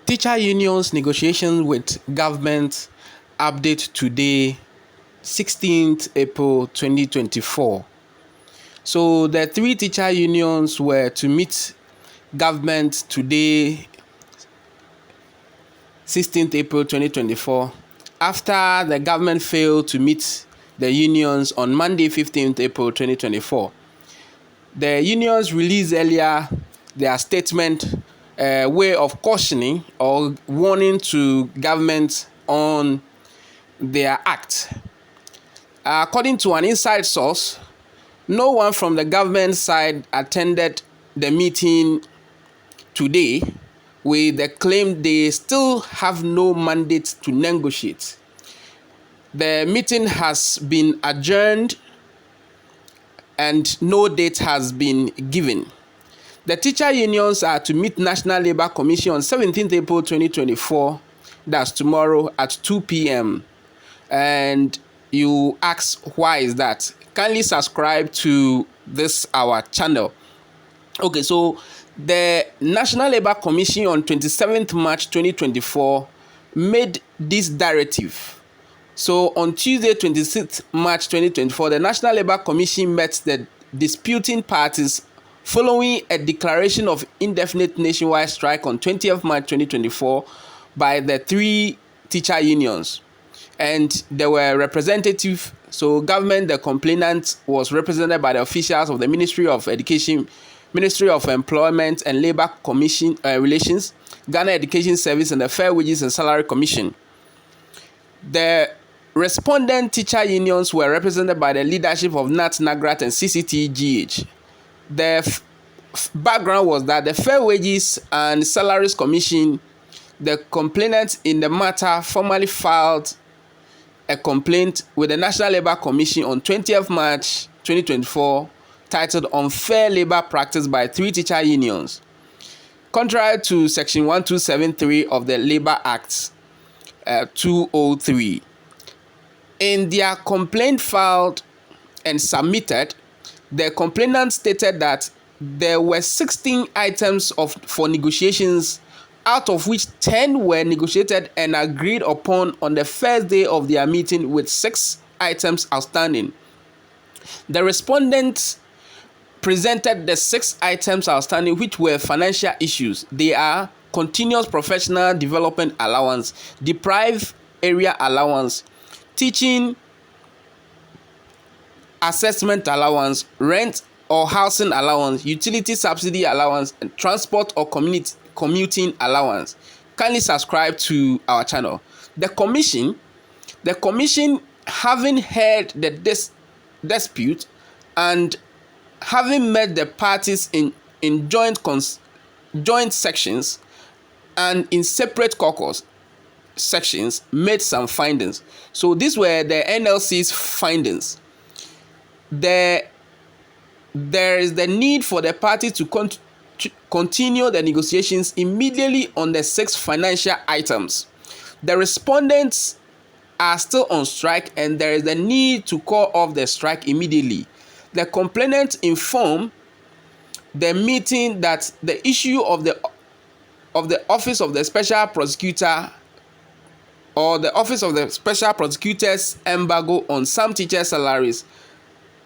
Teacher unions negotiations with government update today, 16th April 2024. So the three teacher unions were to meet government today, 16th April 2024, after the government failed to meet the unions on Monday, 15th April 2024. The unions released earlier their statement, way of cautioning or warning to government on their act. According to an inside source, no one from the government side attended the meeting today with the claim they still have no mandate to negotiate. The meeting has been adjourned and no date has been given. The teacher unions are to meet National Labour Commission on 17th April 2024, that's tomorrow at 2 p.m. And you ask, why is that? Kindly subscribe to this our channel. Okay, so the National Labour Commission on 27th March 2024 made this directive. So on Tuesday, 26th March 2024, the National Labour Commission met the disputing parties following a declaration of indefinite nationwide strike on 20th March 2024 by the three teacher unions. And there were representatives, so government, the complainant was represented by the officials of the Ministry of Education, Ministry of Employment and Labour Commission Relations, Ghana Education Service, and the Fair Wages and Salary Commission. The respondent teacher unions were represented by the leadership of NAT, NAGRAT, and CCTGH. The background was that the Fair Wages and Salaries Commission, the complainant in the matter, formally filed a complaint with the National Labour Commission on 20th March 2024 titled Unfair Labour Practice by Three Teacher Unions, contrary to Section 1273 of the Labour Act 203. In their complaint filed and submitted, the complainant stated that there were 16 items for negotiations, out of which 10 were negotiated and agreed upon on the first day of their meeting, with 6 items outstanding. The respondents presented the 6 items outstanding, which were financial issues. They are continuous professional development allowance, deprived area allowance, teaching assessment allowance, rent or housing allowance, utility subsidy allowance, and transport or commuting allowance. Kindly subscribe to our channel. The commission, having heard the dispute and having met the parties in joint sections and in separate caucus sections, made some findings. So these were the NLC's findings. There is the need for the party to continue the negotiations immediately on the 6 financial items. The respondents are still on strike and there is the need to call off the strike immediately. The complainant informed the meeting that the issue of the Office of the Special Prosecutor or the Office of the Special Prosecutor's embargo on some teacher salaries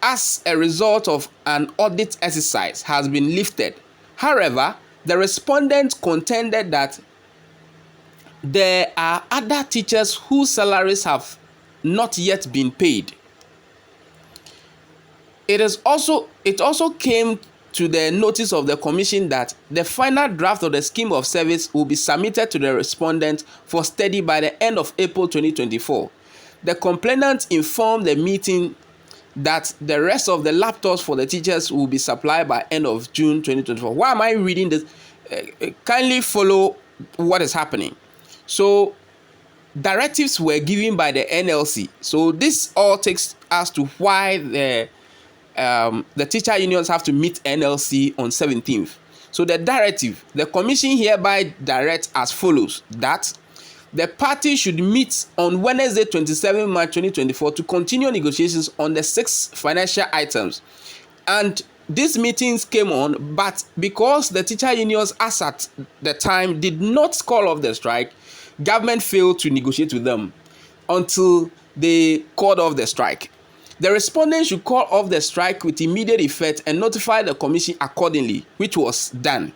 as a result of an audit exercise has been lifted. However, the respondents contended that there are other teachers whose salaries have not yet been paid. It also came to the notice of the commission that the final draft of the scheme of service will be submitted to the respondent for study by the end of April 2024. The complainant informed the meeting that the rest of the laptops for the teachers will be supplied by end of June 2024. Why am I reading this? Kindly follow what is happening. So directives were given by the NLC. So this all takes us to why the teacher unions have to meet NLC on 17th. So the directive, the commission hereby directs as follows: that the party should meet on Wednesday, 27 March 2024 to continue negotiations on the 6 financial items. And these meetings came on, but because the teacher unions as at the time did not call off the strike, government failed to negotiate with them until they called off the strike. The respondents should call off the strike with immediate effect and notify the commission accordingly, which was done.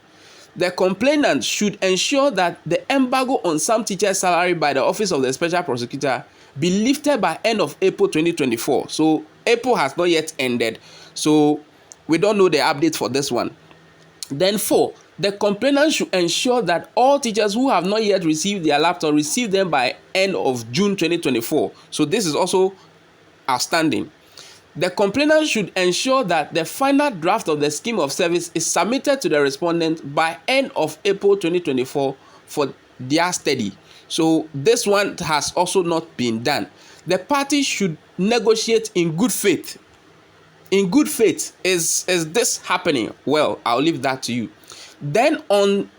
The complainant should ensure that the embargo on some teachers' salary by the Office of the Special Prosecutor be lifted by end of April 2024. So April has not yet ended, so we don't know the update for this one. Then 4, the complainant should ensure that all teachers who have not yet received their laptop receive them by end of June 2024. So this is also outstanding. The complainant should ensure that the final draft of the scheme of service is submitted to the respondent by end of April 2024 for their study. So this one has also not been done. The parties should negotiate in good faith. In good faith, is this happening? Well, I'll leave that to you. Then on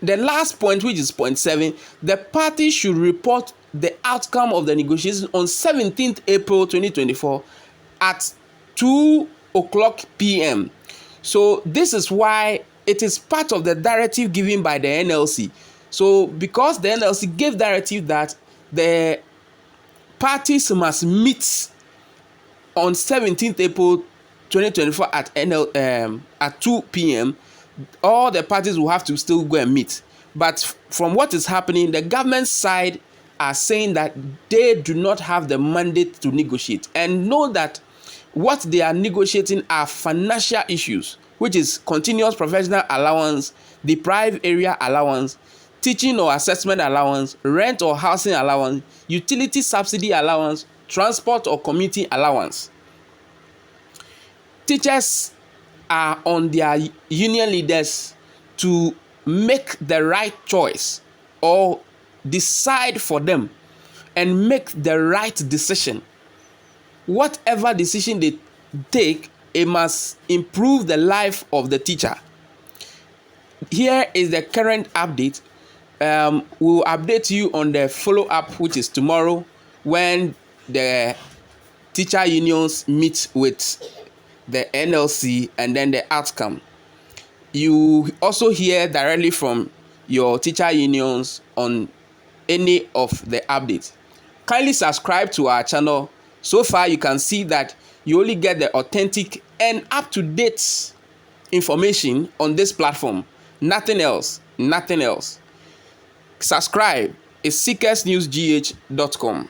the last point, which is point 7, the parties should report the outcome of the negotiations on 17th April 2024 at 2:00 p.m. So this is why it is part of the directive given by the NLC. So because the NLC gave directive that the parties must meet on 17th April 2024 at 2 p.m., all the parties will have to still go and meet. But from what is happening, the government side are saying that they do not have the mandate to negotiate, and know that what they are negotiating are financial issues, which is continuous professional allowance, deprived area allowance, teaching or assessment allowance, rent or housing allowance, utility subsidy allowance, transport or commuting allowance. Teachers are on their union leaders to make the right choice or decide for them and make the right decision. Whatever decision they take, it must improve the life of the teacher. Here is the current update. We'll update you on the follow-up, which is tomorrow, when the teacher unions meet with the NLC and then the outcome. You also hear directly from your teacher unions on any of the updates. Kindly subscribe to our channel. So far, you can see that you only get the authentic and up-to-date information on this platform. Nothing else. Nothing else. Subscribe. It's seekersnewsgh.com.